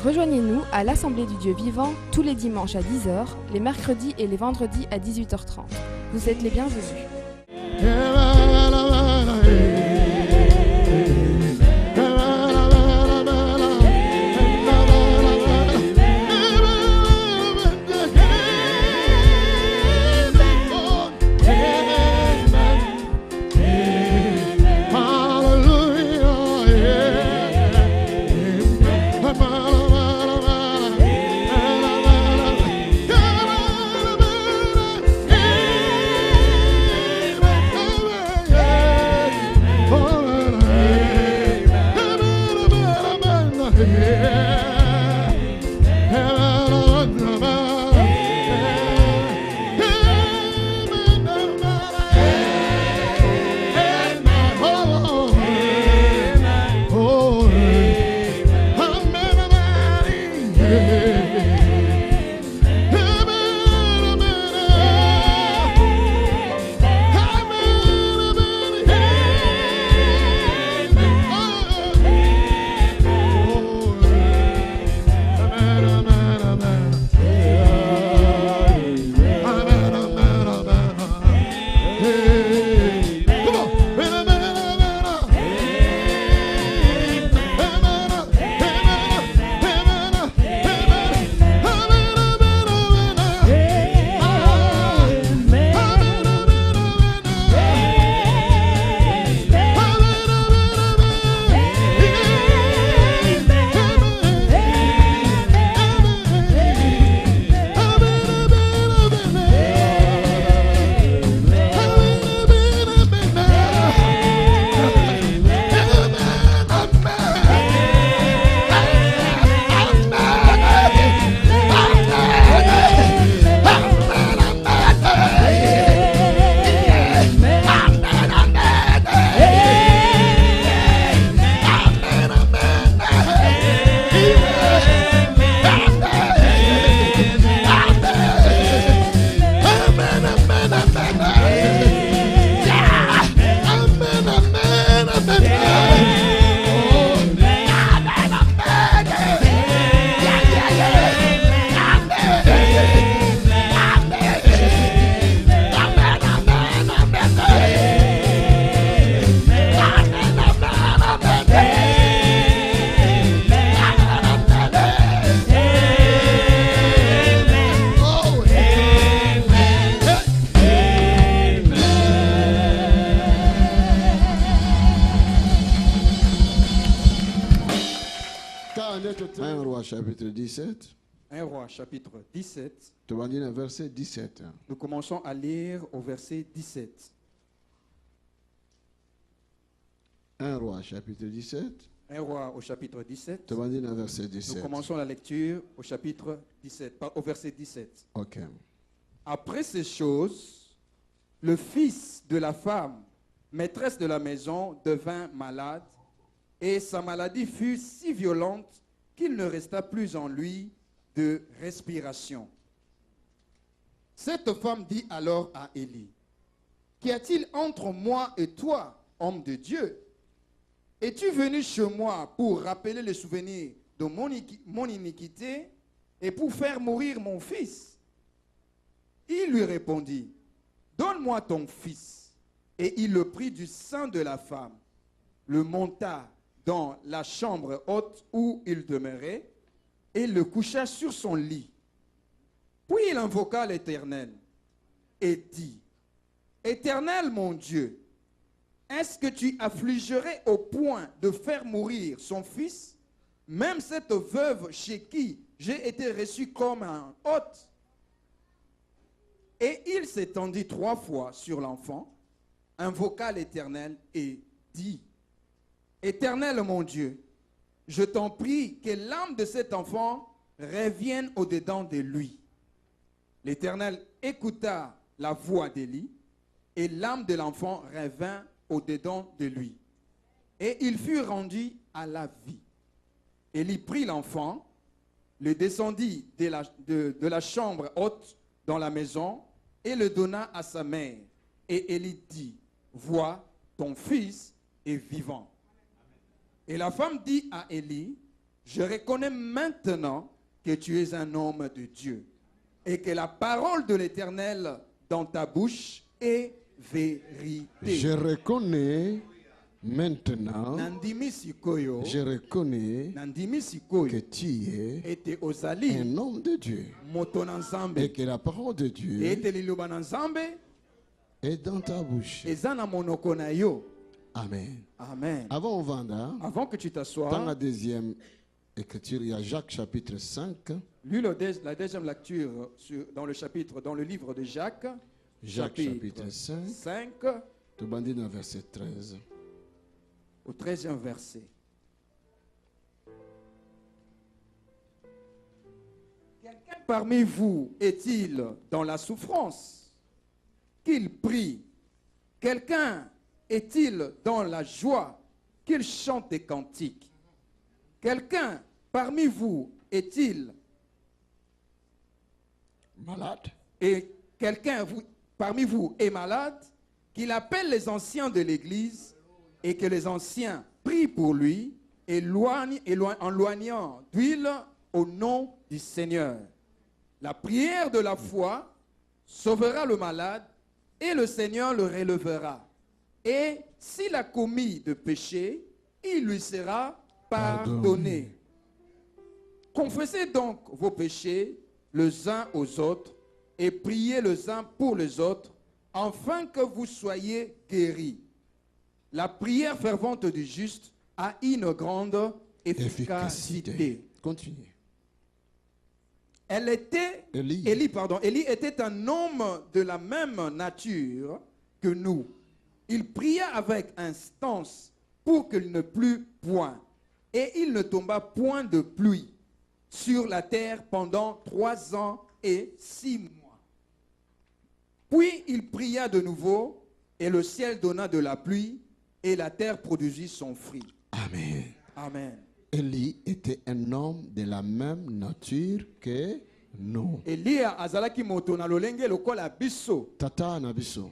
Rejoignez-nous à l'Assemblée du Dieu vivant tous les dimanches à 10h, les mercredis et les vendredis à 18h30. Vous êtes les bienvenus. Chapitre 17. 1 Roi, chapitre 17. Verset 17. Nous commençons à lire au verset 17. 1 Roi, chapitre 17. 1 Roi au chapitre 17. Verset 17. Nous commençons la lecture au chapitre 17, au verset 17. Ok. Après ces choses, le fils de la femme, maîtresse de la maison, devint malade, et sa maladie fut si violente qu'il ne resta plus en lui de respiration. Cette femme dit alors à Élie, « Qu'y a-t-il entre moi et toi, homme de Dieu? Es-tu venu chez moi pour rappeler le souvenir de mon iniquité et pour faire mourir mon fils? » Il lui répondit, « Donne-moi ton fils. » Et il le prit du sein de la femme, le monta dans la chambre haute où il demeurait, et le coucha sur son lit. Puis il invoqua l'Éternel et dit, « Éternel mon Dieu, est-ce que tu affligerais au point de faire mourir son fils, même cette veuve chez qui j'ai été reçu comme un hôte? » Et il s'étendit 3 fois sur l'enfant, invoqua l'Éternel et dit, « Éternel mon Dieu, je t'en prie que l'âme de cet enfant revienne au-dedans de lui. » L'Éternel écouta la voix d'Élie, et l'âme de l'enfant revint au-dedans de lui. Et il fut rendu à la vie. Élie prit l'enfant, le descendit de la chambre haute dans la maison, et le donna à sa mère. Et Élie dit, « Vois, ton fils est vivant. » Et la femme dit à Élie, « Je reconnais maintenant que tu es un homme de Dieu et que la parole de l'Éternel dans ta bouche est vérité. Je reconnais maintenant, Nandimi sikoyo, je reconnais nandimi que sikoyo, tu es ete ozali un homme de Dieu moto na Nzambe, et que la parole de Dieu ete liloba na Nzambe est dans ta bouche. eza na monoko na yo. Amen. Amen. Avant Vanda, Avant que tu dans la t'assoies, deuxième écriture, il y a Jacques chapitre 5. lis la deuxième lecture dans le livre de Jacques, Jacques chapitre 5, 5 tu bandis dans verset 13. au 13e verset. Quelqu'un parmi vous est-il dans la souffrance? Qu'il prie. Quelqu'un est-il dans la joie? Qu'il chante des cantiques. Quelqu'un parmi vous est-il Malade? et parmi vous est malade, qu'il appelle les anciens de l'Église et que les anciens prient pour lui, en loignant d'huile au nom du Seigneur. La prière de la foi sauvera le malade et le Seigneur le relèvera. Et s'il a commis de péché, il lui sera pardonné. Confessez donc vos péchés les uns aux autres et priez les uns pour les autres, afin que vous soyez guéris. La prière fervente du juste a une grande efficacité. Continue. Élie était un homme de la même nature que nous. Il pria avec instance pour qu'il ne plût point, et il ne tomba point de pluie sur la terre pendant 3 ans et 6 mois. Puis il pria de nouveau, et le ciel donna de la pluie, et la terre produisit son fruit. Amen. Amen. Élie était un homme de la même nature que nous. Elia azalaki moto na lolenge lokola biso, Tata na biso,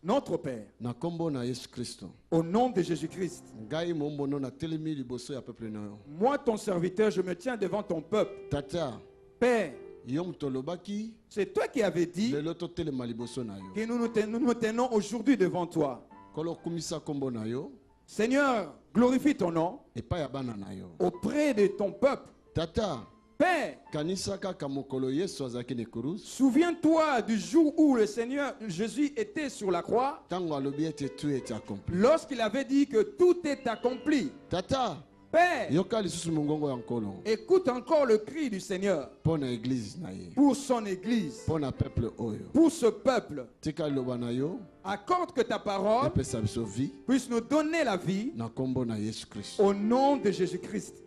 notre Père, na kombo na Yesu Kristo. au nom de Jésus-Christ. Ngai mombono na telemi liboso ya peuple na yo. Moi, ton serviteur, je me tiens devant ton peuple. Tata, Père, yom tolobaki, c'est toi qui avais dit lelo totelema liboso na yo. que nous nous tenons aujourd'hui devant toi. Kolo kumisa kombo na yo, Seigneur, glorifie ton nom epai ya bana na yo. auprès de ton peuple. Tata, Père, kanisa kaka mokolo Yesu azalaki na kurus, souviens-toi du jour où le Seigneur Jésus était sur la croix, tango alobi ete tout est accompli. lorsqu'il avait dit que tout est accompli. Tata, Père, yoka lisusu mongongo ya nkolo écoute encore le cri du Seigneur mpo na église na ye, pour son Église, mpo na peuple oyo. pour ce peuple. Tika liloba na yo Accorde que ta parole epesa biso vie puisse nous donner la vie na kombo na Yesu Kristo. au nom de Jésus-Christ.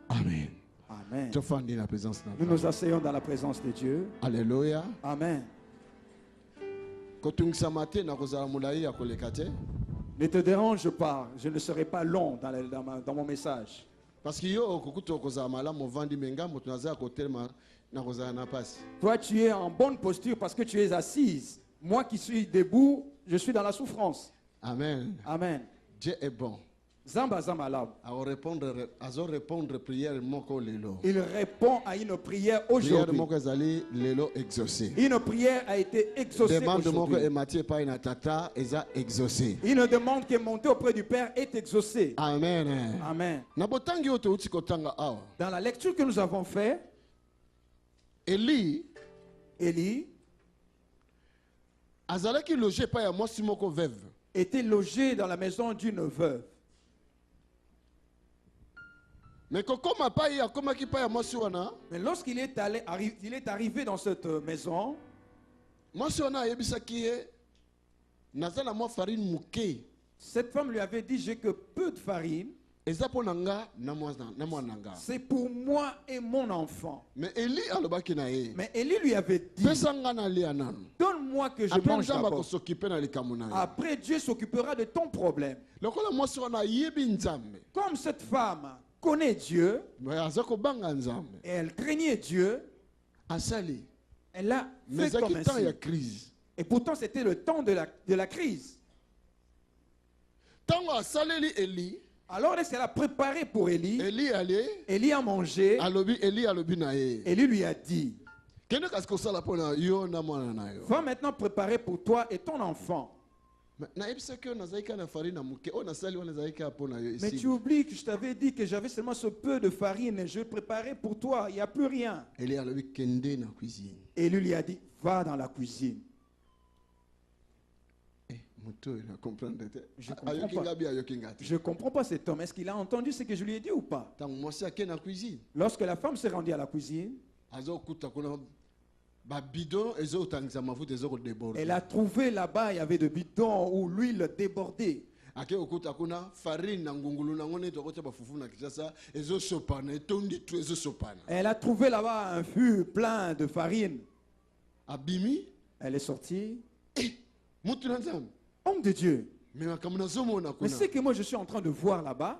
Amen. Amen. Tofandi na présence na Nous Nzambe. nous asseyons dans la présence de Dieu. Alléluia. Amen. Kotungisama te na kozala molai ya koleka te, Ne te dérange pas, je ne serai pas long dans mon message. parce que yo okokuta okozala malamu ovandi me ngambo tunazala kotelema na kozala na pasi. Toi, tu es en bonne posture parce que tu es assise. Moi qui suis debout, je suis dans la souffrance. Amen. Amen. Dieu est bon. Zamba Zamalab. Azo répondre prière moko lelo. Il répond à une prière Prière aujourd'hui. moko ezali lelo exaucé. Une prière a été exaucée Demande moko aujourd'hui. emati epai na tata eza exaucé. Une demande qui est montée auprès du Père est exaucée. Amen. Amen. Na botangi oyo touti kotanga awa, Dans la lecture que nous avons faite, Eli Élie azalaki logé epai ya mwasi moko veuve. était logé dans la maison d'une veuve. Mais kokoma pai akomaki pai ya mwasi wana, Mais lorsqu'il est arrivé dans cette maison, mwasi wana ayebisaki ye naza na mwa farine moke cette femme lui avait dit, j'ai que peu de farine, eza mpo na nga na mwana na nga. c'est pour moi et mon enfant. Mais Eli alobaki na ye, Mais Élie lui avait dit, pesa nga na lia nanu. donne-moi que je Après mange nzambe d'abord. akosokipe na likambo na ye. Après, Dieu s'occupera de ton problème. Lokola mwasi wana ayebi nzambe, Comme cette femme connaît Dieu, mais aza kobanga nzambe, et elle craignait Dieu, asali. elle a Mais fait comme ezaki temps ya ainsi. crise. Et pourtant, c'était le temps de la crise. Tango asaleli Eli, Alors elle a préparé pour Élie. Eli allé, Élie a mangé. Eli alobi na ye. Élie lui a dit, Kende kasi kosala pona yo na mwana na yo. va maintenant préparer pour toi et ton enfant. Na ebisa ke nazalika na farine na muke, o nasali wana nazalika pona yo Mais ici. tu oublies que je t'avais dit que j'avais seulement ce peu de farine et je préparais pour toi. Il n'y a plus rien. Eli alobi kende na cuisine. Élie lui a dit, va dans la cuisine. Muto na comprendre te. Je comprends Ayoki pas. ngabi ayoki ngati. Je ne comprends pas cet homme. Est-ce qu'il a entendu ce que je lui ai dit ou pas? Tant mwasi ake na cuisine. Lorsque la femme s'est rendue à la cuisine, Azo kuta kuna ba bidon ezo tangisa mafuta ezo ko déborder. elle a trouvé là-bas, il y avait de bidons où l'huile débordait. Ake okuta kuna farine na ngungulu na ngone to kote ba fufu na kisasa ezo sopana etondi tu ezo sopana. Elle a trouvé là-bas un fût plein de farine. Abimi Elle est sortie. mutu na nzambe. Homme de Dieu. Mais makamuna zomo na Mais kuna. ce que moi je suis en train de voir là-bas.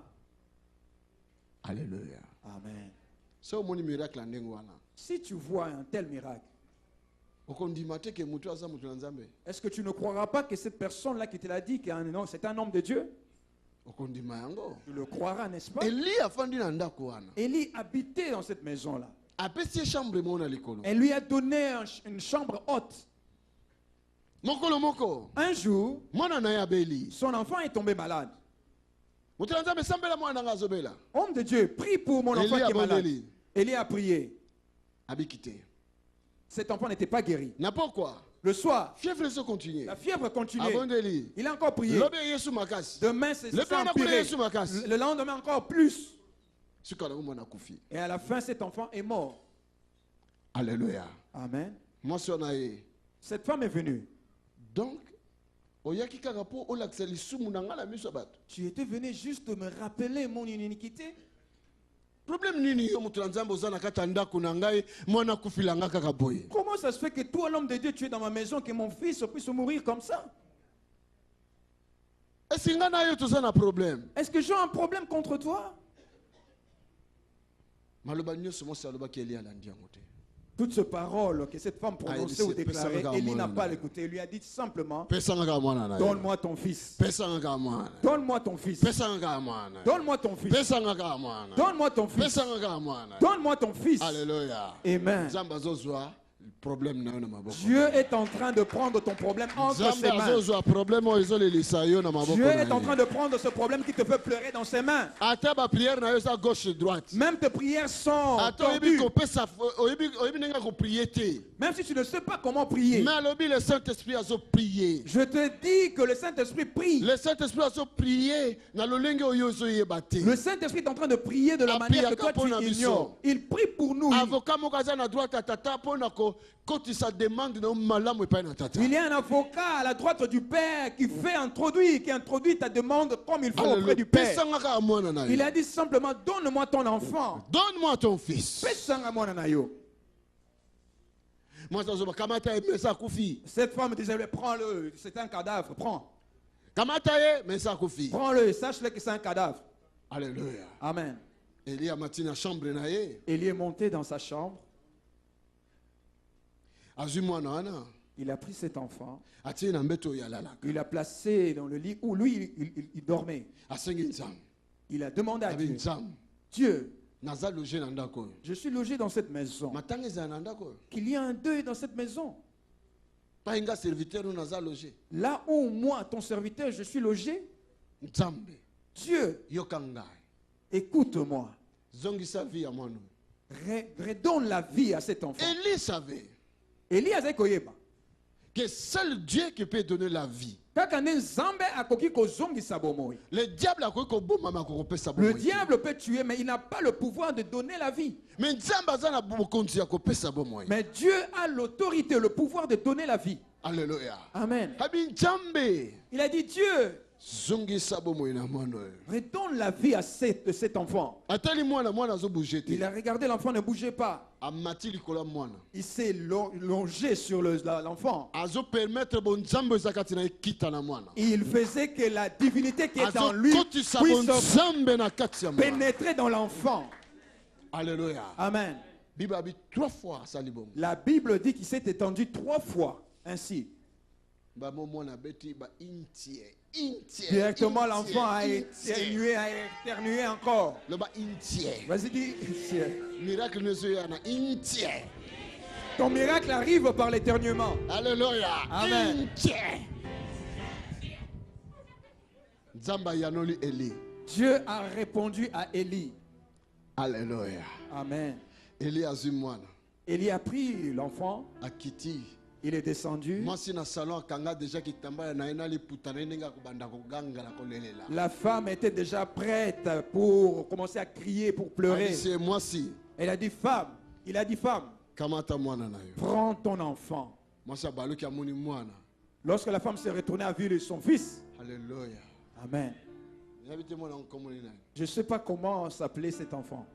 Alléluia. Amen. So moni miracle ndengo wana. Si tu vois un tel miracle, Okondima te ke mutu aza mutu na nzambe. est-ce que tu ne croiras pas que cette personne-là qui te l'a dit, c'est un homme de Dieu? Okondima yango. Tu le croiras, n'est-ce pas? Eli afandi na ndako wana. Élie habitait dans cette maison-là. Apesi chambre mona likolo. Elle lui a donné une chambre haute. Mokolo moko. Un jour, Mwana na ya beli. son enfant est tombé malade. Mutu na nzambe sambela mwana nga azobela. Homme de Dieu, prie pour mon enfant Élie qui est malade. abondeli. Élie a prié. Abikite. Cet enfant n'était pas guéri. Na pourquoi? Le soir, Fièvre se continue. la fièvre continuait. Abondeli. Il a encore prié. Lobe yesu makasi. Demain, c'est Le père n'a pas empiré. yesu makasi. Le lendemain, encore plus. Sukala mwana kufi. Et à la fin, cet enfant est mort. Alléluia. Amen. Moi sona ye. Cette femme est venue. Donc oyaki kaka po olakisa lisumu na nga na miso ya bato. Tu étais venu juste me rappeler mon iniquité. Problème nini yo mutu na nzambe oza na kati ya ndako na ngai mwana kufila nga kaka boye. Comment ça se fait que toi, l'homme de Dieu, tu es dans ma maison, que mon fils puisse mourir comme ça? Esi nga na yo toza na problème. Est-ce que j'ai un problème contre toi? Maloba nyonso mosi alobaki Eli alandi yango te. Toute cette parole que cette femme prononçait ou déclarait, Élie n'a pas l'écouté. Il lui a dit simplement, Pesa nga kaka mwana na yo. donne-moi ton fils. Pesa nga kaka mwana. Donne-moi ton fils. Pesa nga kaka mwana. Donne-moi ton fils. Pesa nga kaka mwana. Donne-moi ton fils. Pesa nga kaka mwana. Donne-moi ton fils. Alléluia. Amen. Nzambe azozwa problème na yo na maboko. Dieu est en train de prendre ton problème entre ses Nzambe mains. azozwa problème oyo ezolelisa yo na maboko Dieu na est en ye. train de prendre ce problème qui te fait pleurer dans ses mains. Ata ba prière na yo eza gauche et droite. Même tes prières sont Ata oyebi tordues. kopesa oyebi ndenge koprier te. Même si tu ne sais pas comment prier. Mais alobi le Saint-Esprit azo prier. Je te dis que le Saint-Esprit prie. Le Saint-Esprit azo prier na lolenge oyo ozoyeba te. Le Saint-Esprit est en train de prier de la Ah, manière que priaka toi tu pona biso. ignores. Il prie pour nous. Avocat moko aza na droite ya tata mpona kokotisa demande na yo malamu epai na tata. Il y a un avocat à la droite du Père qui introduit ta demande comme il faut auprès du Père. Pesa nga kaka mwana na Il yo. a dit simplement, donne-moi ton enfant. Donne-moi ton fils. Pesanga mwana na yo. Mwasi azoba kamata ye mesa akufi. Cette femme disait, prends-le, c'est un cadavre, prends. Kamata ye mesa akufi. Prends-le, sache-le que c'est un cadavre. Alléluia. Amen. Eli amati na chambre na ye. Élie est monté dans sa chambre. Azwi mwana wana. Il a pris cet enfant. Atie na mbeto oyo alalaka. Il l'a placé dans le lit où lui, il dormait. Asengi nzambe. Il a demandé à Abi Dieu, nzambe. Dieu, Naza loge na ndako oyo. je suis logé dans cette maison. Matanga ezala na ndako oyo. Qu'il y a un deuil dans cette maison. Pa nga serviteur no naza loge. Là où moi, ton serviteur, je suis logé, Nzambe. Dieu, Yoka ngai. écoute-moi. Zongisa vie ya mwana oyo. Redonne la vie à cet enfant. Eli savait Élie azali koyeba. que seul Dieu qui peut donner la vie. Kaka nde Nzambe akoki kozongisa bomoi. Le diable a kobomama kokopesa Le bomoi. diable peut tuer, mais il n'a pas le pouvoir de donner la vie. Mais nzambe aza na bokonzi ya kopesa bomoi. Mais Dieu a l'autorité, le pouvoir de donner la vie. Alléluia. Amen. Abi nzambe Il a dit, Dieu, zongisa bomoi na mwana oyo. redonne la vie à cet enfant. Atali mwana azo bouger Il te. a regardé l'enfant, ne bougeait pas. Amati likolo ya mwana. Il s'est longé sur l'enfant. Azo permettre bon nzambe ezakati na ekita na mwana. Il faisait que la divinité qui est en Azo lui kotisa bon puisse nzambe na kati ya mwana. pénétrer dans l'enfant. Alléluia. Amen. Bible abi 3 fois asali bongo. La Bible dit qu'il s'est étendu 3 fois ainsi. Ba mo mwana beti ba intie. intier. Directement, Intier, l'enfant a intier. éternué, encore. Le bas intier. Vas-y, dis. Miracle ne se yana intier. Ton miracle arrive par l'éternuement. Alléluia. Amen. Intier. Nzamba yanoli Eli. Dieu a répondu à Élie. Alléluia. Amen. Eli azimwana. Élie a pris l'enfant, Akiti. il est descendu. Moi si na salon kanga déjà kitamba na ina li putana nenga kubanda kuganga la kolelela. La femme était déjà prête pour commencer à crier, pour pleurer. C'est moi si. Elle a dit femme, il a dit femme, Kamata mwana na yo. prends ton enfant. Moi sa baluki amuni mwana. Lorsque la femme s'est retournée à vue de son fils. Alléluia. Amen. J'habite moi en commune. Je ne sais pas comment s'appelait cet enfant.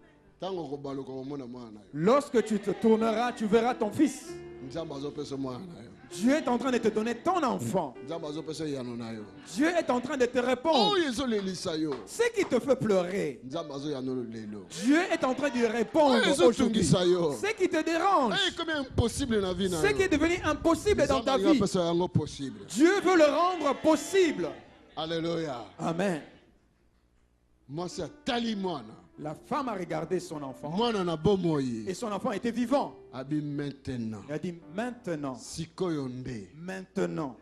Tango ko baluka mona mwana yo. Lorsque tu te tourneras, tu verras ton fils. Nzamba zo pesa mwana yo. Dieu est en train de te donner ton enfant. Nzamba zo pesa yano na yo. Dieu est en train de te répondre. Oh yezo lelisa yo. Ce qui te fait pleurer, Nzamba zo yano lelo. Dieu est en train de répondre Oh yezo aujourd'hui. tungisa yo. Ce qui te dérange, Eh comme impossible na vie na yo. ce qui est devenu impossible dans ta vie, pesa yango possible. Dieu veut le rendre possible. Alléluia. Amen. Moi c'est tali mwana. La femme a regardé son enfant Mwana na bomoyi. et son enfant était vivant. Abi maintenant. Il a dit maintenant, Sikoyo nde. maintenant.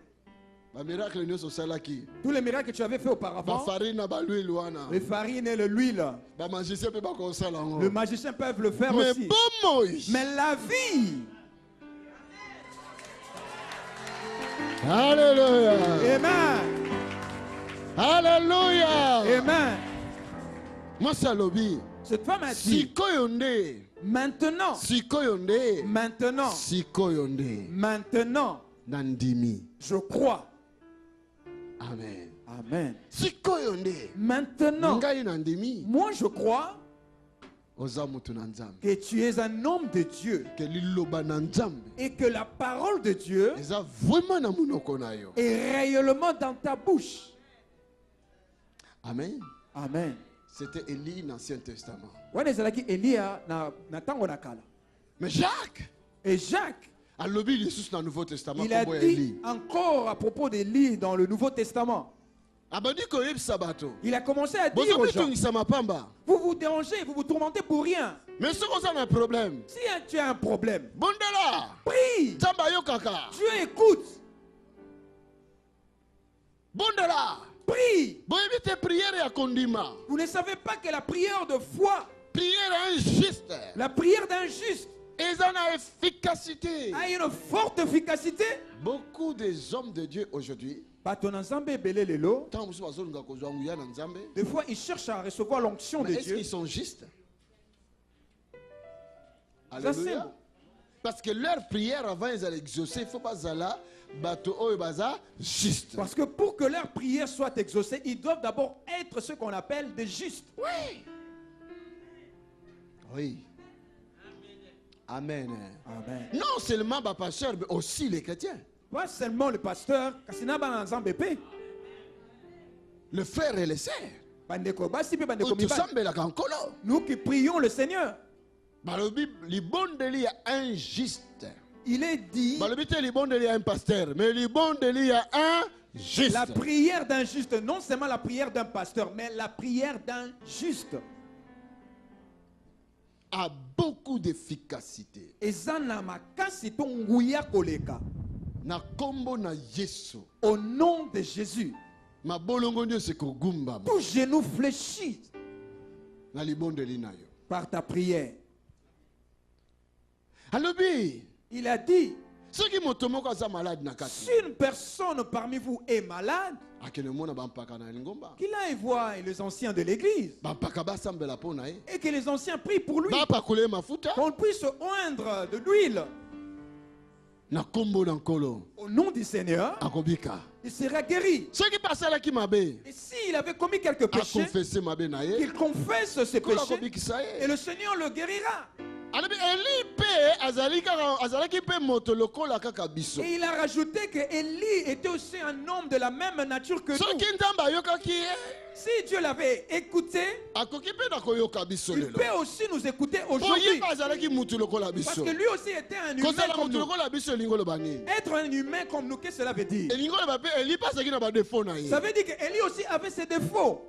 Ba miracle nyonso salaki. Tous les miracles que tu avais fait Ba auparavant, farine na ba l'huile wana. les farines et l'huile, Ba magicien pe ba ko sala ngo. le magicien peuvent le faire Mais aussi. bomoyi. Mais la vie, Alléluia. amen, Alléluia. amen. Moi c'est lobby. Cette femme a dit, Sikoyo nde. maintenant, Sikoyo nde. maintenant, Sikoyo nde. maintenant, Nandimi. je crois. Amen. Amen. Sikoyo nde. Maintenant, Ngai nandimi. moi je crois Oza mutu na nzambe. que tu es un homme de Dieu Que liloba na nzambe. et que la parole de Dieu Eza vraiment na munoko na yo. est réellement dans ta bouche. Amen. Amen. C'était Élie dans l'Ancien Testament. Wana ezalaki Elia na tango na kala. Mais Jacques, Et Jacques, a lobby Jesus dans le Nouveau Testament. il a Comme dit Élie. encore à propos d'Élie dans le Nouveau Testament. Abandi ko yeb sabato. Il a commencé à dire Bozo aux gens, bitungisa mapamba. vous vous dérangez, vous vous tourmentez pour rien. Mais ce qu'on a un problème. Si tu as un problème, Bondela. prie. Tamba yo kaka. Dieu écoute. Bondela. Prie. Boyebi te prière ya kondima. Vous ne savez pas que la prière de foi, Prière injuste. la prière d'un juste, Eza na efficacité. a une forte efficacité. Beaucoup des hommes de Dieu aujourd'hui, Bato na Nzambe ebele lelo, tant que vous avez kozwa nguya na Nzambe, des fois ils cherchent à recevoir l'onction de mais est-ce Dieu. qu'ils sont justes? Ça, c'est Alléluia. bon. Parce que leur prière avant ils allaient exaucer, il faut pas zala bato oyo baza juste. Parce que pour que leur prière soit exaucée, ils doivent d'abord être ce qu'on appelle des justes. Oui. Oui. Amen. Amen. Non seulement ba pasteur, mais aussi les chrétiens. Pas seulement le pasteur, kasina ba Nzambe pe, Le frère et les sœurs. bandeko basi pe bandeko Tout mibali. semble la kankolo. Nous qui prions le Seigneur, Balobi libondeli ya injuste. il est dit Balobi te libondeli ya un pasteur, mais libondeli ya un juste. la prière d'un juste, non seulement la prière d'un pasteur, mais la prière d'un juste. A beaucoup d'efficacité. Eza na makasi to nguya koleka. Na kombo na Yesu. Au nom de Jésus, Ma bolongo ndio se kogumba. tout genou fléchit Na libondeli na yo. par ta prière. Alobi. Il a dit, Soki moto moko aza malade na si kati. une personne parmi vous est malade, Akene mona bampaka na lingomba. qu'il aille voir les anciens de l'église Bampaka basambela pona ye. et que les anciens prient pour lui, Bapakole mafuta. qu'on puisse oindre de l'huile. Na kombo na nkolo. Au nom du Seigneur, Akobika. il sera guéri. Soki pasalaki mabe. Et s'il avait commis quelques A péchés, confesser mabe na ye. qu'il confesse ses Kola péchés kobikisa et ye. le Seigneur le guérira. alobi Eli pe azalaki pe moto lokola kaka biso. Et il a rajouté que Élie était aussi un homme de la même nature que nous. Soki nzambe ayokaki ye, Si Dieu l'avait écouté, akoki pe na koyoka biso il lelo. peut aussi nous écouter Po aujourd'hui. ye azalaki mutu lokola Parce biso. que lui aussi était un humain Kozala comme mutu nous. lokola biso elingi oloba nini? Être un humain comme nous, qu'est-ce que cela veut dire? Elingi oloba pe Eli pe azalaki na badefo na ye. Ça veut dire qu'Élie aussi avait ses défauts.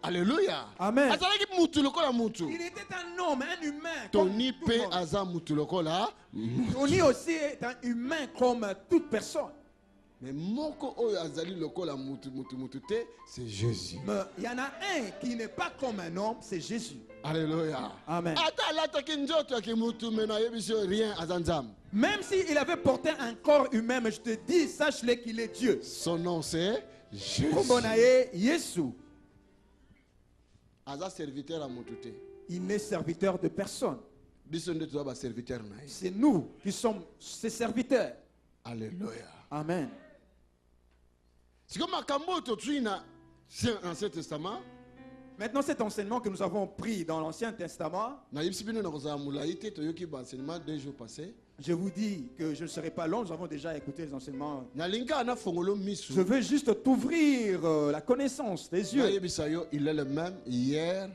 Alléluia. Amen. Azalaki mutu lokola mutu. Il était un homme, un humain. Comme Tony tout le pe monde. aza mutu lokola. Tony aussi est un humain comme toute personne. Mais moko oyo azali lokola mutu te, c'est Jésus. Mais il y en a un qui n'est pas comme un homme, c'est Jésus. Alléluia. Amen. Ata alataki nzoto ya kimutu me nayebi so rien aza nzambe. Même s'il avait porté un corps humain, mais je te dis, sache-le qu'il est Dieu. Son nom c'est Jésus. Kombonaye Yesu. Aza serviteur à mutu te. Il n'est serviteur de personne. Biso nde toza ba serviteur na ye. C'est nous qui sommes ses serviteurs. Alléluia. Amen. Siko makambo tozwi na Ancien Testament. Maintenant, cet enseignement que nous avons pris dans l'Ancien Testament, Nayebisi bino na kozala molai te toyoki ba enseignement 2 jours passés. je vous dis que je ne serai pas long, nous avons déjà écouté les enseignements. Nalinga na fongolo misu. Je veux juste t'ouvrir la connaissance des yeux Nayebisa yo, il est le même hier,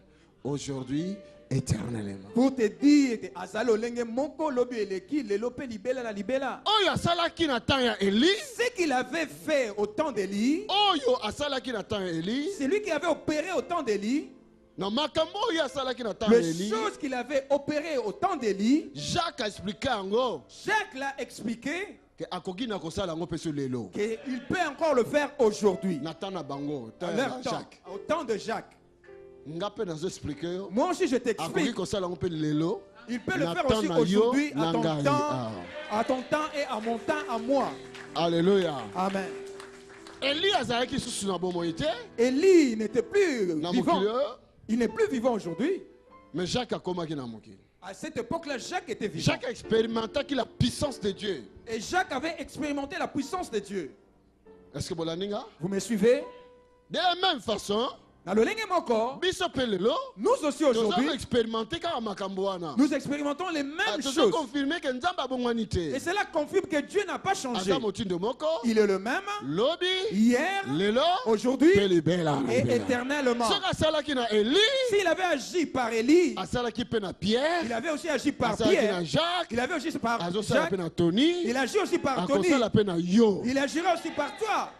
aujourd'hui, éternellement. pour te dire que Azalo lenge moko lobi eleki lelo pe libela na libela. Oyo asalaki na temps ya Eli. Ce qu'il avait fait au temps d'Élie, Oyo asalaki na temps ya Eli. c'est lui qui avait opéré au temps d'Élie. Na makambo oyo asalaki na temps ya Les Eli. choses qu'il avait opérées au temps d'Élie, Jacques a expliqué yango Jacques l'a expliqué que akoki na kosala yango pe so lelo. qu'il peut encore le faire aujourd'hui. Na temps na bango, temps À ya leur temps, Jacques. au temps de Jacques. Nga pe nazo expliquer yo. Moi aussi, je Akoki t'explique. kosala yango pe lelo. Il peut le Na faire temps aussi na yo, aujourd'hui, na à ton ngai. temps, Ah. à ton temps et à mon temps, à moi. Alléluia. Amen. Eli azalaki susu na bomoi te. Élie n'était plus Na vivant. mokili oyo. Il n'est plus vivant aujourd'hui. Mais Jacques akomaki na mokili. À cette époque-là, Jacques était vivant. Jacques a expérimenté la puissance de Dieu. Et Jacques avait expérimenté la puissance de Dieu. Est-ce que Bolaninga? Vous me suivez? De la même façon, Dans le lenge moko, biso pelelo, nous aussi nous avons aujourd'hui, expérimenté kaka makambo wana. nous expérimentons les mêmes Nous avons choses. confirmé que nzambe abongwani te. Et cela confirme que Dieu n'a pas changé. Aza motindo moko, Il est le même lobi, hier, lelo, aujourd'hui pelibela. et éternellement. Soki asalaki na Eli, S'il avait agi par Élie, asalaki pe na Pierre, il avait aussi agi par asalaki na Pierre, Jacques, il avait aussi par azosala Jacques, pe na Tony, il agit aussi par Tony, akosala pe na yo. il agira aussi par toi.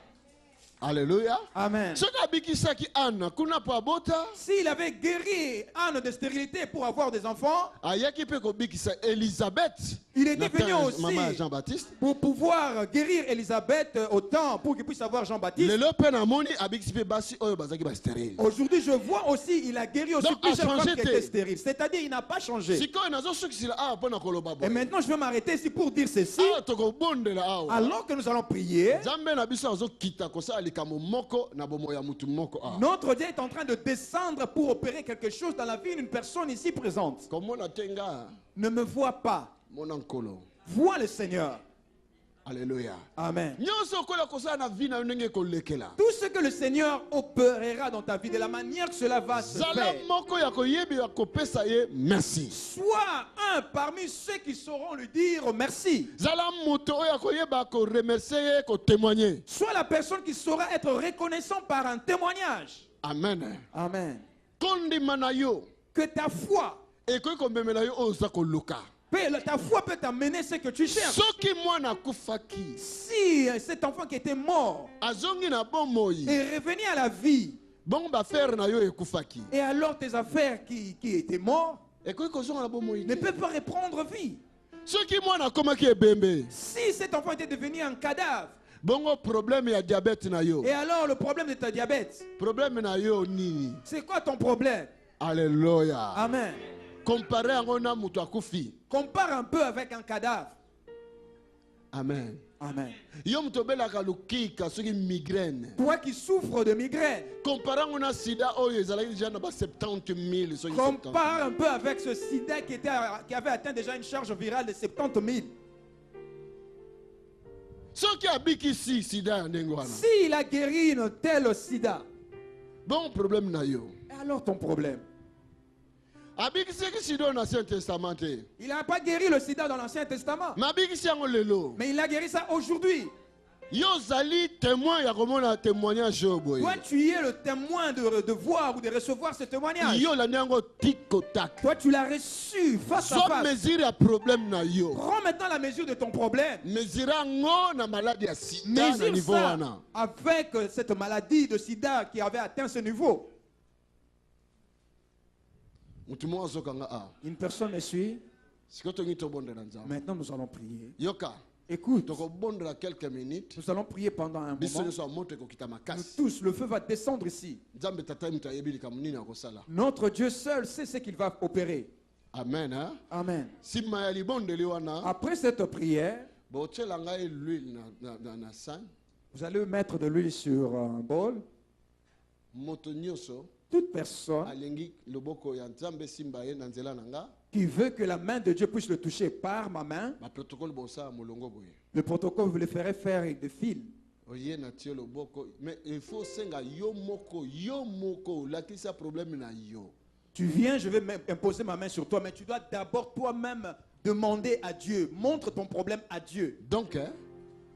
Alléluia. Amen. Soki abikisaki Anna kuna po abota, S'il avait guéri Anne de stérilité pour avoir des enfants, ayaki pe kobikisa Elisabeth. il était Na venu temps ya aussi maman ya Jean-Baptiste. pour pouvoir guérir Élisabeth au temps pour qu'il puisse avoir Jean-Baptiste. Lelo pe na moni abikisi pe basi oyo bazaki ba stérile. Aujourd'hui, je vois aussi, il a guéri aussi Donc, plusieurs a changé femmes qui te. étaient stériles. C'est-à-dire, il n'a pas changé. Sikoyo nazosukisila awa mpo na koloba Et boye. maintenant, je vais m'arrêter ici pour dire ceci. Awa tokobondela awa. Alors que nous allons prier, Nzambe na biso azokita kosala likambo moko na bomoi ya mutu moko awa. notre Dieu est en train de descendre pour opérer quelque chose dans la vie d'une personne ici présente. Komona tenga Ne me vois pas, mona nkolo. vois le Seigneur. Alléluia. Amen. Nyonso okola kosala na vie na yo ndenge kolekela. Tout ce que le Seigneur opérera dans ta vie, de la manière que cela va se Zala faire, moko ya koyebi ya kopesa ye merci. sois un parmi ceux qui sauront lui dire merci. Zala moto oyo ya koyeba ko remercier ye ko témoigner. Sois la personne qui saura être reconnaissant par un témoignage. Amen. Amen. Kondima na yo Que ta foi, ekoki komemela yo oyo oza koluka. ta foi peut t'amener ce que tu cherches. Soki mwana akufaki Si cet enfant qui était mort azongi na bomoi est revenu à la vie, bongo bafere na yo ekufaki et alors tes affaires qui étaient mortes ekoki kozonga na bomoi ne te. peuvent pas reprendre vie. Soki mwana akomaki ebembe Si cet enfant était devenu un cadavre, bongo problème ya diabete na yo, et alors le problème de ta diabète, problème na yo nini? c'est quoi ton problème? Alléluia. Amen. Compare yango na mutu akufi. Compare un peu avec un cadavre. Amen. Amen. Yo mutu obelaka lukika soki migraine, Toi qui souffres de migraine, compare yango na sida oyo ezalaki déjà na ba 70 000 soki 70 000. compare un peu avec ce sida qui avait atteint déjà une charge virale de 70 000. Soki abikisi sida ya ndenge wana, S'il a guéri une telle sida, bon problème na yo. et alors ton problème? abikisaki sida na Ancien Testament te. Il n'a pas guéri le sida dans l'Ancien Testament. Mais abikisi yango lelo. Mais il a guéri ça aujourd'hui. Yo zali témoin ya komona témoignage yo boye. Toi, tu es le témoin de voir ou de recevoir ce témoignage. Yo la nyango tic tac. Toi, tu l'as reçu face à Sans face. mesure ya problème na yo. Prends maintenant la mesure de ton problème. Mesura ngo na maladie ya sida na Mesure niveau ça wana. avec cette maladie de sida qui avait atteint ce niveau. Mutu mo azokanga a. Une personne me suit. Sikoto ngi to bonde na nzambe. Maintenant, nous allons prier. Yoka. Écoute, Toko bondela quelques minutes. nous allons prier pendant un Biso moment. so moto ko kita Nous makasi. tous, le feu va descendre ici. Nzambe tata mutu ayebili kamunini akosala. Notre Dieu seul sait ce qu'il va opérer. Amen hein. Amen. Sima ya libondeli wana. Après cette prière, Botiela ngai l'huile na sang. vous allez mettre de l'huile sur un bol. Moto nyonso Toute personne alengi loboko ya Nzambe simba ye na nzela na nga. qui veut que la main de Dieu puisse le toucher par ma main, Ba protocole bosa molongo boye. le protocole vous le ferez faire avec des fils. Oye na tie loboko mais il faut senga yo moko lakisa problème na yo. Tu viens, je vais imposer ma main sur toi, mais tu dois d'abord toi-même demander à Dieu. Montre ton problème à Dieu. Donc hein,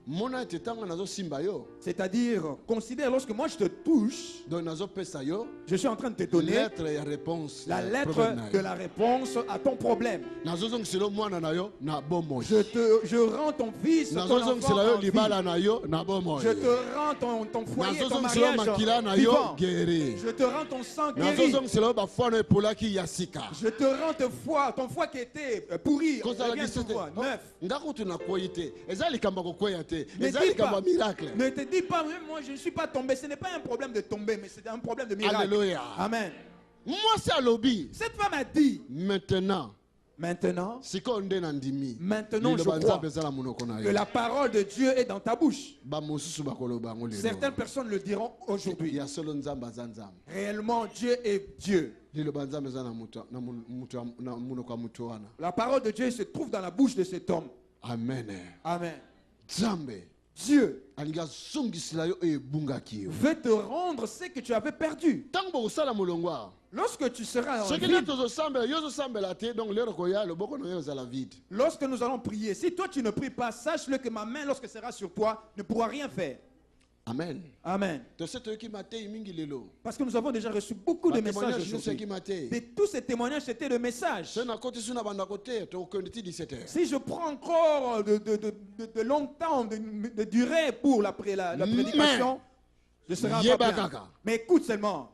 mona tetanga nazo simba yo. C'est-à-dire, considère lorsque moi je te touche, Donc nazo pesa yo je suis en train de te donner lettre ya réponse. la ya lettre problème na yo. de la réponse à ton problème. Nazo zong selo mwana na yo na bomo. Je rends ton fils, ton Nazo zong enfant selo yo en vie. libala na yo na bomo. Je te rends ton foyer, Nazo ton zong selo makila mariage na yo vivant. guéri. Je te rends ton sang Nazo guéri. zong selo ba fwana epolaki ya sika. Je te rends ton foie qui était pourri. Kozala Reviens biso sur te. toi, neuf. Ngakutu na koyi te. Eza likambo kokoya te. Ne Eza dis likambo pas, miracle. ne te dis pas, même moi je ne suis pas tombé. Ce n'est pas un problème de tomber, mais c'est un problème de miracle. Alléluia. Amen. Moi c'est à lobby. Cette femme a dit, Maintenant, maintenant siko nde na ndimi. Maintenant, je Liloba crois Nzambe ezala monoko na que yo. la parole de Dieu est dans ta bouche. Ba mosusu bakoloba ngo lelo. Certaines personnes le diront aujourd'hui. Ya solo Nzambe aza Nzambe. Réellement, Dieu est Dieu. Liloba Nzambe eza na monoko ya mutu wana. La parole de Dieu se trouve dans la bouche de cet homme. Amen. Amen. Nzambe Dieu alingi azongisela yo oyo ebungaki yo. veut te rendre ce que tu avais perdu. Ntango bokosala molongo awa, Lorsque tu seras en soki vie, nde tozosambela yo ozosambela te, donc lero koya loboko na yo ezala vide. lorsque nous allons prier, si toi tu ne pries pas, sache-le que ma main, lorsque sera sur toi, ne pourra rien faire. Amen. Amen. Tose toyoki matei mingi lelo. Parce que nous avons déjà reçu beaucoup de messages Batémoignage nyonso aujourd'hui. eki matei. Et tous ces témoignages, c'était des messages. Se na koti su na bandako te tokokende ti 17h. Si je prends encore de longtemps de durée pour la prédication, je serai Yeba pas bien. kaka. Mais écoute seulement,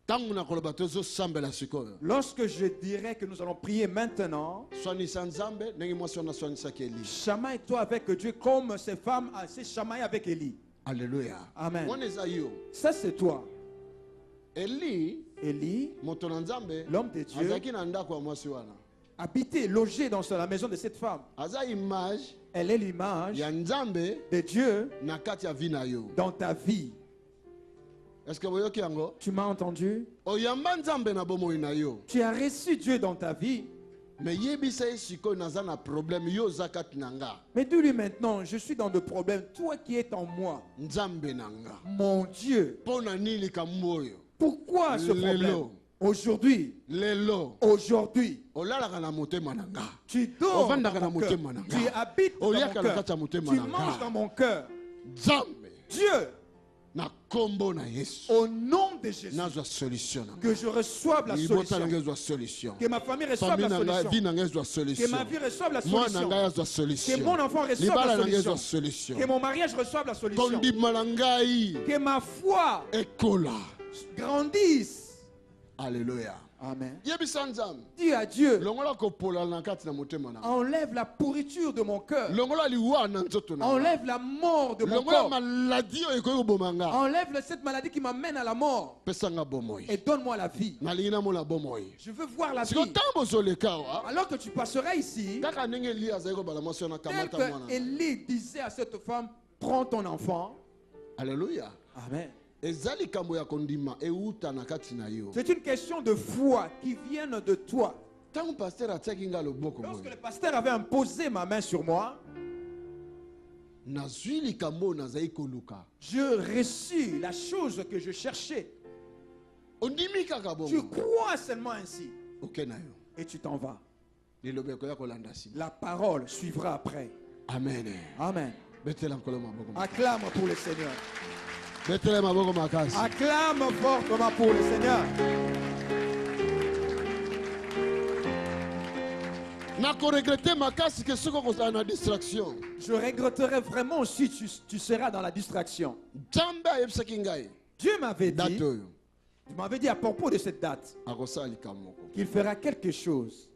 Ntango na koloba tozosambela sikoyo. lorsque je dirais que nous allons prier maintenant, Swanisa Nzambe ndenge mwasi wana aswanisaki Eli. chamaille-toi avec Dieu comme ces femmes s'est chamaillées avec Élie. Alléluia. Amen. Wana eza yo. Ça c'est toi. Eli Élie, moto na Nzambe l'homme de Dieu, azalaki na ndako ya mwasi wana. habité, logé dans la maison de cette femme. Aza image Elle est l'image ya Nzambe de Dieu na kati ya vie na yo. dans ta vie. Est-ce que boyoki yango? Tu m'as entendu? Oyamba Nzambe na bomoi na yo. Tu as reçu Dieu dans ta vie. Mais yebisa ye sikoyo naza na problème yo oza kati na nga. Mais dis-lui maintenant, je suis dans le problème. Toi qui es en moi, Nzambe na nga. mon Dieu, Mpo na nini likambo oyo? pourquoi ce problème? Lelo. Aujourd'hui, Lelo olalaka na motema na nga. tu dors dans Ovandaka na mon cœur. motema na nga. Tu habites dans mon Oliaka na kati ya cœur. motema Tu na nga. manges dans mon cœur. Nzambe Dieu, na kombo na Yesu au nom de Jésus, nazwa solution na nga. que je reçoive la Libota na solution. nga ezwa solution. Que ma famille reçoive Famille la na nga, vie solution. na nga ezwa Que solution. ma vie reçoive la Mwana na solution. ngai azwa Que solution. mon enfant reçoive Libala la na nga ezwa solution. solution. Que mon mariage reçoive la solution. Kondima na ngai Que ma foi ekola. grandisse. Alléluia. Amen. Yebisa Nzambe. Dis à Dieu, Longola kopola na kati na motema na nga. enlève la pourriture de mon cœur. Longola liwa na nzoto na nga. Enlève la mort de mon Longola corps. maladi oyo ekoki koboma nga. Enlève cette maladie qui m'amène à la mort. Pesa nga bomoi. Et donne-moi la vie. Nalingi namona bomoi. Je veux voir la Siko vie. ntango bozoleka awa, Alors que tu passeras ici, kaka ndenge Eli azali kobala mwasi wana tel kamata que mwana. Élie disait à cette femme, prends ton enfant. Alléluia. Amen. Eza likambo ya kondima euta na kati na yo. C'est une question de foi qui vient de toi. Ntango pasteur atiaki nga loboko Lorsque boye, le pasteur avait imposé ma main sur moi, nazwi likambo oyo nazali koluka. je reçus la chose que je cherchais. Ondimi kaka Tu bongo. crois seulement ainsi. Ok na yo. Et tu t'en vas. Liloba ekoya kolanda nsima. La parole suivra après. Amen. Amen. Betela nkolo maboko. Acclame pour le Seigneur. Betela maboko makasi. Acclame fortement pour le Seigneur. Nako regretter makasi que soko kozala na distraction. Je regretterais vraiment si tu seras dans la distraction. Nzambe ayebisaki ngai. Dieu m'avait Date dit, oyo. tu m'avais dit à propos de cette date Akosala likambo moko. qu'il fera quelque chose.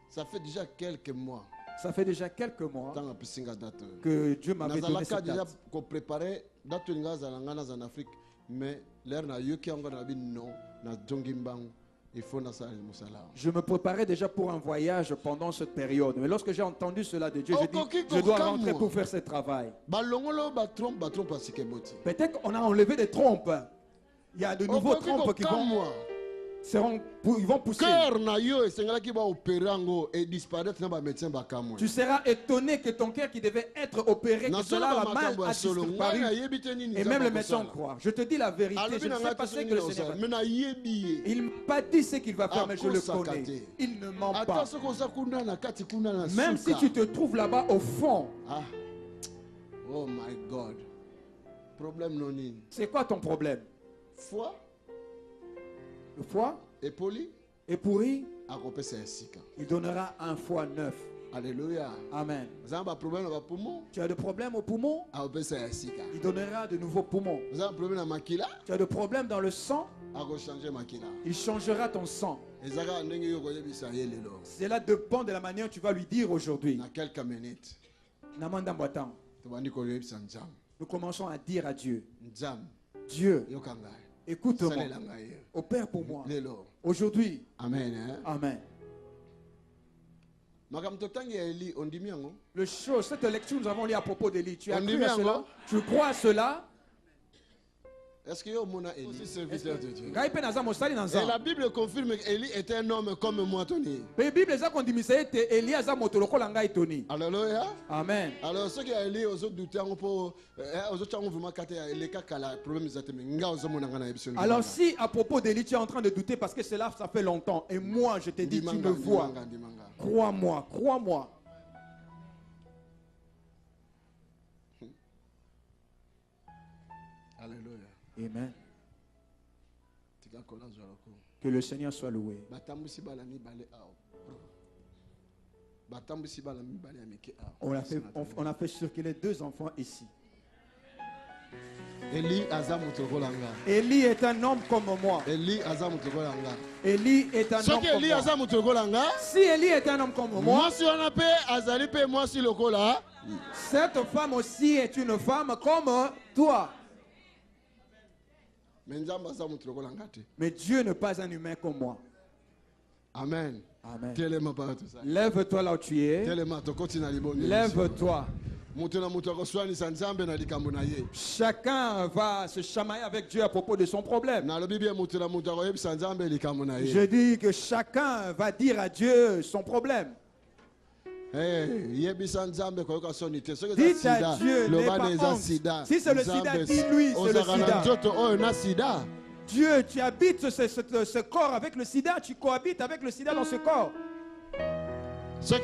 Ça fait déjà quelques mois. Ça fait déjà quelques mois Tant apesi nga date oyo. que Dieu m'avait donné Nazalaka cette déjà date. ko préparer date oyo nga zala nga en Afrique mais l'air na yoki yango na bi non na jongi mbangu. Il faut na sala musala. Je me préparais déjà pour un voyage pendant cette période. Mais lorsque j'ai entendu cela de Dieu, je dis, je dois rentrer pour faire ce travail. Balongolo ba trompe asikeboti. Peut-être qu'on a enlevé des trompes. Il y a de nouveaux trompes qui vont pousser. Cœur na yo esengalaki ba opérer ngo et disparaître na ba médecin ba kamwe. Tu seras étonné que ton cœur qui devait être opéré, que cela va mal à disparu. Et même le médecin croit. Je te dis la vérité, je ne sais pas ce que le Seigneur va faire. Il ne m'a pas dit ce qu'il va faire, mais je le connais. Il ne ment pas. Même si tu te trouves là-bas au fond. Ah. Oh my God. Problème non. C'est quoi ton problème? Foi. Le foie Et poli. est pourri. Il donnera un foie neuf. Alléluia. Amen. Problème au poumon. Tu as des problèmes au poumon? Il donnera de nouveaux poumons. Problème à makila. Tu as des problèmes dans le sang? Makila. Il changera ton sang. Cela dépend de la manière que tu vas lui dire aujourd'hui. Dans quelques minutes. Nous commençons à dire à Dieu. Dieu. Écoute-moi. Opère pour moi. Aujourd'hui. Amen. Amen. Le chose, cette lecture nous avons lu à propos d'Élie. Tu as cru à cela? Tu crois à cela? Est-ce qu'il y a aussi serviteur de Dieu? Et la Bible confirme qu'Élie était un homme comme moi, Tony. Alléluia. Amen. Alors, ceux qui ont Élie, aux autres doutés, alors si à propos d'Élie, tu es en train de douter parce que cela, ça fait longtemps. Et moi, je te dis, tu le vois. Crois-moi, crois-moi. Alléluia. Amen. Que le Seigneur soit loué. On a fait circuler 2 enfants ici. Élie est un homme comme moi. Élie est un homme comme moi. Si Élie est un homme comme moi, cette femme aussi est une femme comme toi. Mais Dieu n'est pas un humain comme moi. Amen. Amen. Lève-toi là où tu es. Lève-toi. Chacun va se chamailler avec Dieu à propos de son problème. Je dis que chacun va dire à Dieu son problème. Dites à Dieu, n'aie pas honte. Si c'est le sida, dis-lui c'est le sida. Dieu, tu habites ce corps avec le sida, tu cohabites avec le sida dans ce corps. Si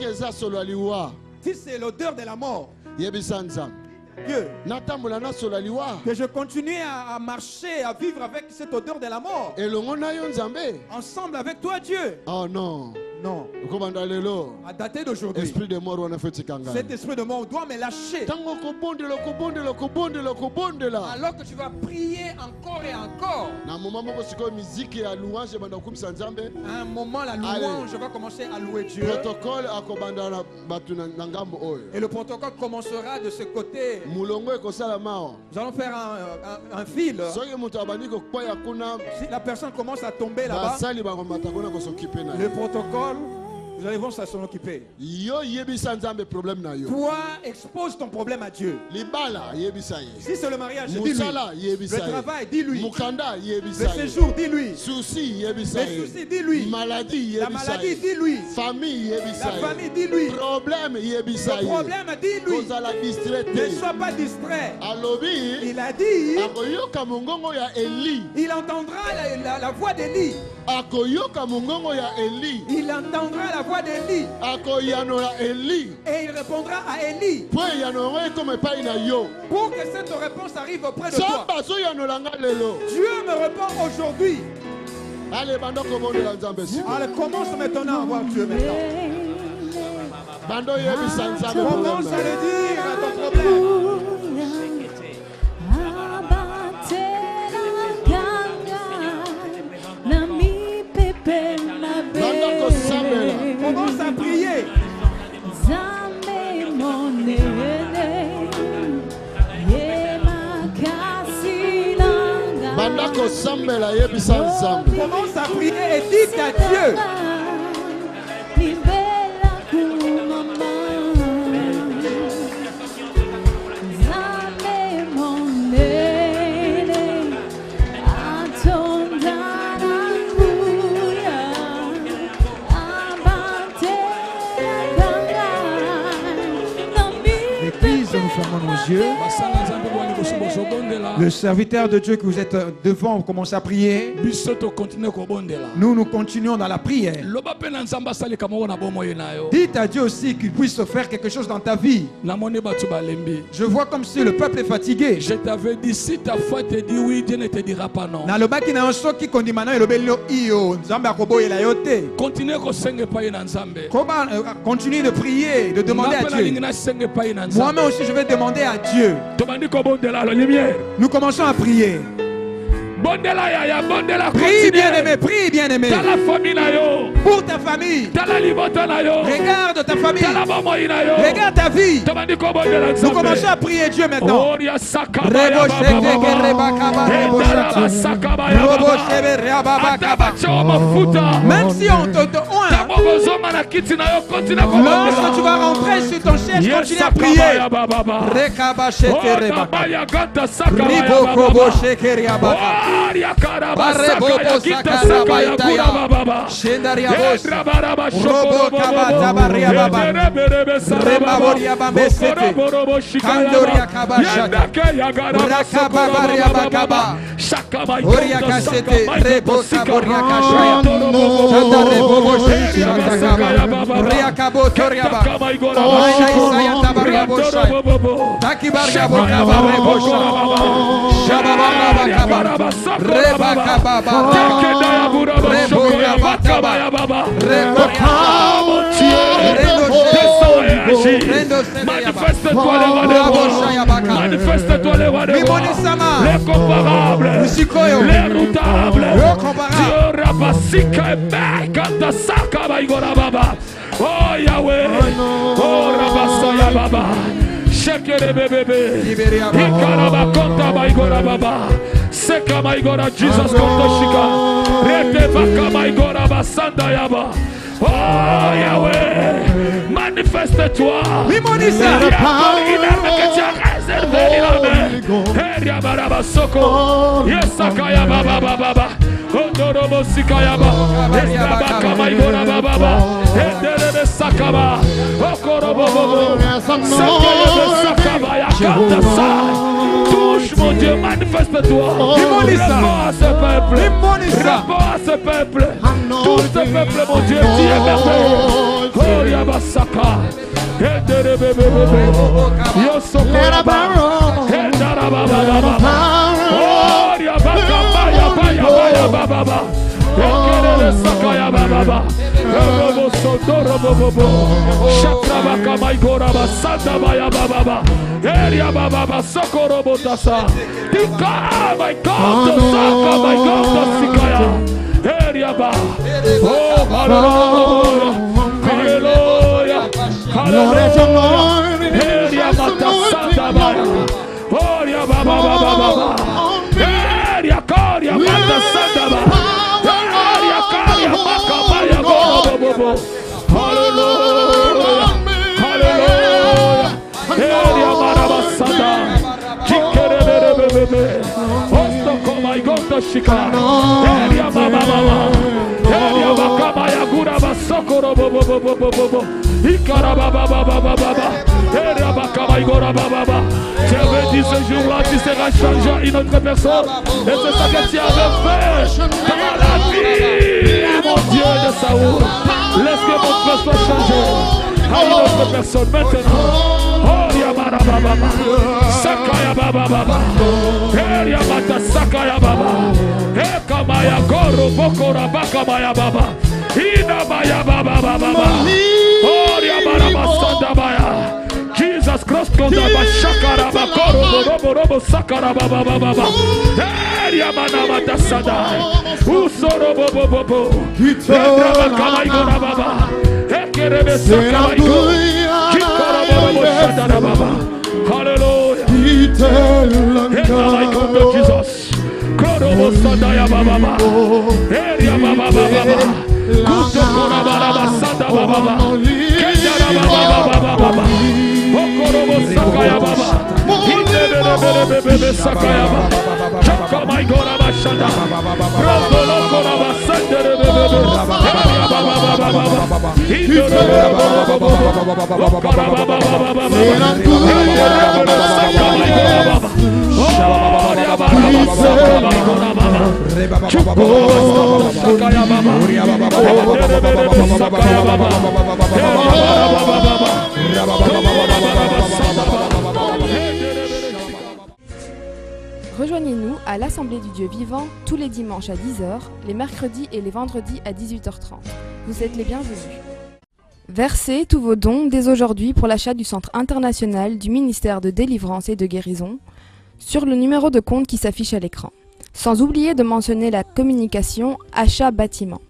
c'est l'odeur de la mort, Dieu, que je continue à marcher, à vivre avec cette odeur de la mort. Ensemble avec toi, Dieu. Oh non. Non. À dater d'aujourd'hui, Esprit de mort, cet esprit de mort doit me lâcher. Alors que tu vas prier encore et encore. À un moment, la louange va commencer à louer Dieu. Et le protocole commencera de ce côté. Nous allons faire un fil. Si la personne commence à tomber là-bas, le protocole Nous allons voir ça s'en occuper. Yo yebisa nzambe problème na yo. Toi, expose ton problème à Dieu. Libala yebisa ye. Si c'est le mariage, dis-lui. Musala yebisa ye. Le travail, dis-lui. Mukanda Le yebisa ye. séjour, dis-lui. Souci yebisa Les ye. soucis, dis-lui. Maladie La yebisa maladie, ye. dis-lui. Famille yebisa La ye. famille, dis-lui. Problème yebisa Le ye. problème, dis-lui. Kozala distrait. Ne sois pas distrait. Alobi. Il a dit, Akoyoka mongongo ya Eli. il entendra la voix d'Élie. Akoyoka mongongo ya Eli. Il entendra la voix d'Élie. Akoyano ya Eli. Et il répondra à Élie. Po yano comme epai na yo. Pour que cette réponse arrive auprès de toi. Samba so yano langa lelo. Dieu me répond aujourd'hui. Allez bando komondela nzambe si. Allez, commence maintenant à voir Dieu maintenant. Bando yebisa nzambe Commence à le dire à ton problème. Commence à prier. Bandako sambela yebisa nzambe. Commence à prier et dis à Dieu. L'église, nous fermons nos yeux. Le serviteur de Dieu que vous êtes devant, vous commencez à prier. Nous continuons dans la prière. Dites à Dieu aussi qu'il puisse faire quelque chose dans ta vie. Je vois comme si le peuple est fatigué. Je t'avais dit, si ta foi te dit oui, Dieu ne te dira pas non. Continue de prier, de demander à Dieu. Moi-même aussi, je vais demander à Dieu. Nous commençons à prier. Prie bien-aimé, prie bien-aimé. Pour ta famille. Regarde ta famille. Regarde ta vie. Nous commençons à prier Dieu maintenant. Même si on te oint, lorsque tu vas rentrer sur ton siège, continue à prier. Manifeste-toi les rois des rois. Manifeste-toi les rois des rois. L'incomparable, les redoutables. Dieu Rabasika et Bekata Saka Baigora Baba. Oh Yahweh, oh Rabasaya Baba. Shekere bebe, Ikaraba Konta Baigora Baba. Seka Baigora Jesus Kontoshika. Rete Baka Baigora Basanda Yaba. Oh Yahweh, manifeste-toi. Limonisa. Touche mon Dieu, manifeste-toi. Réponds à ce peuple. Réponds à ce peuple. Tout ce peuple, mon Dieu, tu es merveilleux. Oh Yabasaka. Hallelujah. Hallelujah. Hallelujah. Shika. Elia Baba Baba. Elia Bakama Yagura Basokoro Bobo. Ikara Baba Baba Baba. Elia Bakama Igora Baba. Tu avais dit ce jour-là, tu seras changé à une autre personne. Et c'est ça que tu avais fait dans la vie, mon Dieu de Saoul. Laisse que mon frère soit changé à une autre personne maintenant. Oh, Yamara Baba, Sakaya Baba Baba, Yamata Sakaya Baba, Ekamaya Goro Bokora Bakamaya Baba, Inamaya Baba Baba, oh, Yamara Masanda Baya, Jesus Christ, Kondaba Shakara Bakoro, Robo Sakara Baba Baba, Yamana Mata Sadai, Usoro Bobo, Edraba Kamai Gora Baba, Ekerebe Sakara Hallelujah. Jesus. Korobo Sadaya Baba. Eria Baba Baba. Kuto Korababa Sada Baba. Kenya Baba Baba. Okorobo Sakaya Baba. Bebe Sakaya Baba. Chaka my Goraba Shada. Bravo Koraba Sandere Bebe. Eria Baba Baba. Rejoignez-nous à l'Assemblée du Dieu vivant tous les dimanches à 10h, les mercredis et les vendredis à 18h30. Vous êtes les bienvenus. Versez tous vos dons dès aujourd'hui pour l'achat du Centre international du ministère de délivrance et de guérison sur le numéro de compte qui s'affiche à l'écran. Sans oublier de mentionner la communication achat bâtiment.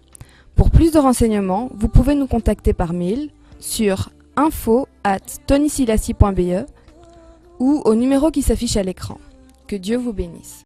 Pour plus de renseignements, vous pouvez nous contacter par mail sur info@tonysilassi.be ou au numéro qui s'affiche à l'écran. Que Dieu vous bénisse.